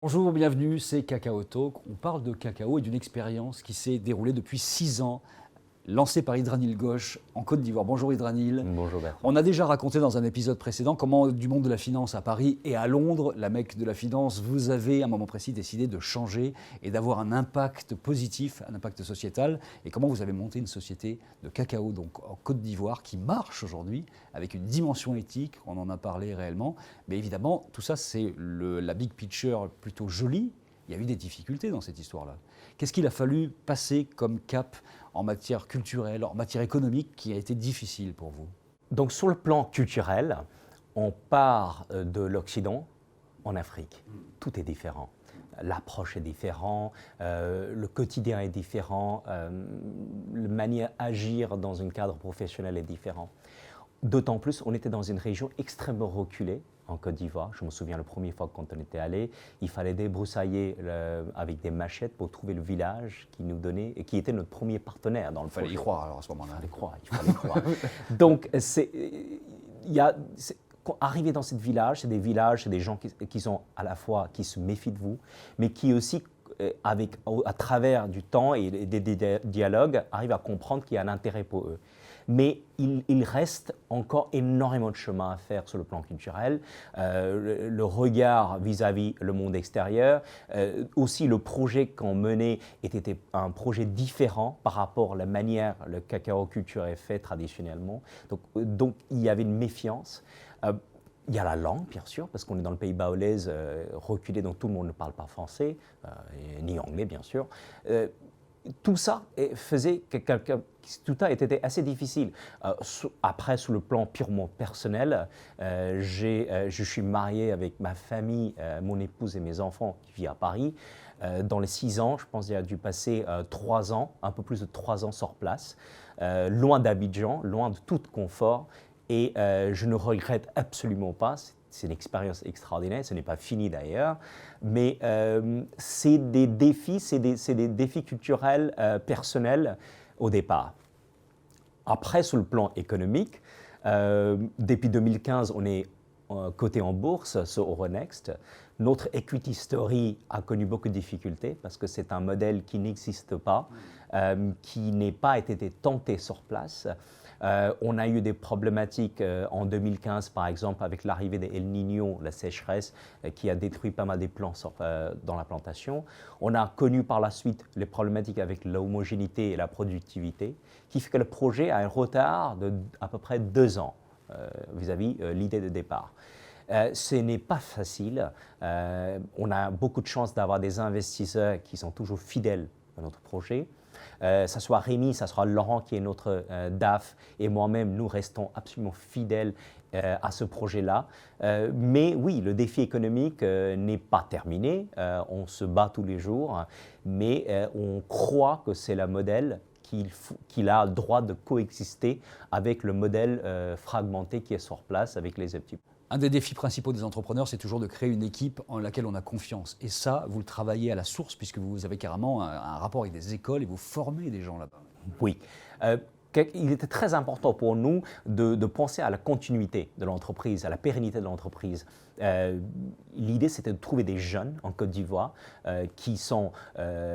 Bonjour, bienvenue, c'est Cacao Talk. On parle de cacao et d'une expérience qui s'est déroulée depuis 6 ans, lancée par Idranil Ghosh en Côte d'Ivoire. Bonjour Idranil. Bonjour Bertrand. On a déjà raconté dans un épisode précédent comment du monde de la finance à Paris et à Londres, la Mecque de la finance, vous avez à un moment précis décidé de changer et d'avoir un impact positif, un impact sociétal, et comment vous avez monté une société de cacao donc en Côte d'Ivoire qui marche aujourd'hui avec une dimension éthique, on en a parlé réellement, mais évidemment tout ça c'est la big picture plutôt jolie. Il y a eu des difficultés dans cette histoire-là. Qu'est-ce qu'il a fallu passer comme cap en matière culturelle, en matière économique, qui a été difficile pour vous? Donc sur le plan culturel, on part de l'Occident en Afrique. Tout est différent. L'approche est différente, le quotidien est différent, la manière d'agir dans un cadre professionnel est différent. D'autant plus, on était dans une région extrêmement reculée en Côte d'Ivoire. Je me souviens la première fois quand on était allé, il fallait débroussailler avec des machettes pour trouver le village qui nous donnait et qui était notre premier partenaire dans le projet. Il fallait y croire alors à ce moment-là. Il fallait croire. Donc, arriver dans ce village, c'est des villages, c'est des gens qui sont à la fois qui se méfient de vous, mais qui aussi à travers du temps et des dialogues, arrivent à comprendre qu'il y a un intérêt pour eux. Mais il reste encore énormément de chemin à faire sur le plan culturel, le regard vis-à-vis le monde extérieur, aussi le projet qu'on menait était un projet différent par rapport à la manière le cacao culture est fait traditionnellement. Donc il y avait une méfiance. Il y a la langue, bien sûr, parce qu'on est dans le pays baoulés, reculé, donc tout le monde ne parle pas français, ni anglais, bien sûr. Tout ça faisait que tout ça était assez difficile. Après, sur le plan purement personnel, je suis marié avec ma famille, mon épouse et mes enfants qui vivent à Paris. Dans les 6 ans, je pense qu'il a dû passer 3 ans, un peu plus de 3 ans sur place, loin d'Abidjan, loin de tout confort. Et je ne regrette absolument pas. C'est une expérience extraordinaire, ce n'est pas fini d'ailleurs, mais c'est des défis culturels personnels au départ. Après, sur le plan économique, depuis 2015, on est coté en bourse sur Euronext. Notre equity story a connu beaucoup de difficultés parce que c'est un modèle qui n'existe pas, qui n'a pas été tenté sur place. On a eu des problématiques en 2015, par exemple, avec l'arrivée des El Niño, la sécheresse, qui a détruit pas mal des plants dans la plantation. On a connu par la suite les problématiques avec l'homogénéité et la productivité, qui fait que le projet a un retard de à peu près 2 ans vis-à-vis l'idée de départ. Ce n'est pas facile. On a beaucoup de chance d'avoir des investisseurs qui sont toujours fidèles à notre projet. Ça soit Rémi, ça sera Laurent qui est notre DAF et moi-même, nous restons absolument fidèles à ce projet-là. Mais oui, le défi économique n'est pas terminé. On se bat tous les jours, mais on croit que c'est le modèle qu'il a le droit de coexister avec le modèle fragmenté qui est sur place avec les petits. Un des défis principaux des entrepreneurs, c'est toujours de créer une équipe en laquelle on a confiance. Et ça, vous le travaillez à la source, puisque vous avez carrément un rapport avec des écoles et vous formez des gens là-bas. Oui. Il était très important pour nous de penser à la continuité de l'entreprise, à la pérennité de l'entreprise. L'idée, c'était de trouver des jeunes en Côte d'Ivoire qui sont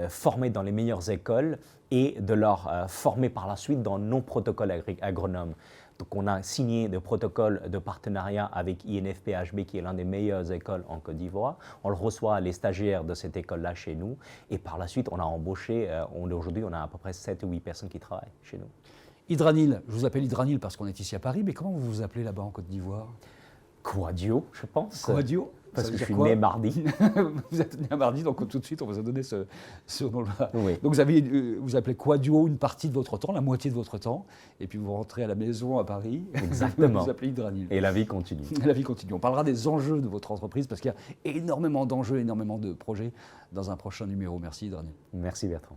formés dans les meilleures écoles et de leur former par la suite dans nos protocoles agronomes. Donc, on a signé des protocoles de partenariat avec INFPHB, qui est l'une des meilleures écoles en Côte d'Ivoire. On le reçoit les stagiaires de cette école-là chez nous. Et par la suite, on a embauché, aujourd'hui, on a à peu près 7 ou 8 personnes qui travaillent chez nous. Idranil, je vous appelle Idranil parce qu'on est ici à Paris, mais comment vous vous appelez là-bas en Côte d'Ivoire? Quadio, je pense. Quadio? Parce que je suis né mardi. Vous êtes né mardi, donc tout de suite, on vous a donné ce nom-là. Oui. Donc vous appelez Quadio une partie de votre temps, la moitié de votre temps, et puis vous rentrez à la maison à Paris. Exactement. Vous appelez Idranil. Et la vie continue. La vie continue. On parlera des enjeux de votre entreprise, parce qu'il y a énormément d'enjeux, énormément de projets dans un prochain numéro. Merci Idranil. Merci Bertrand.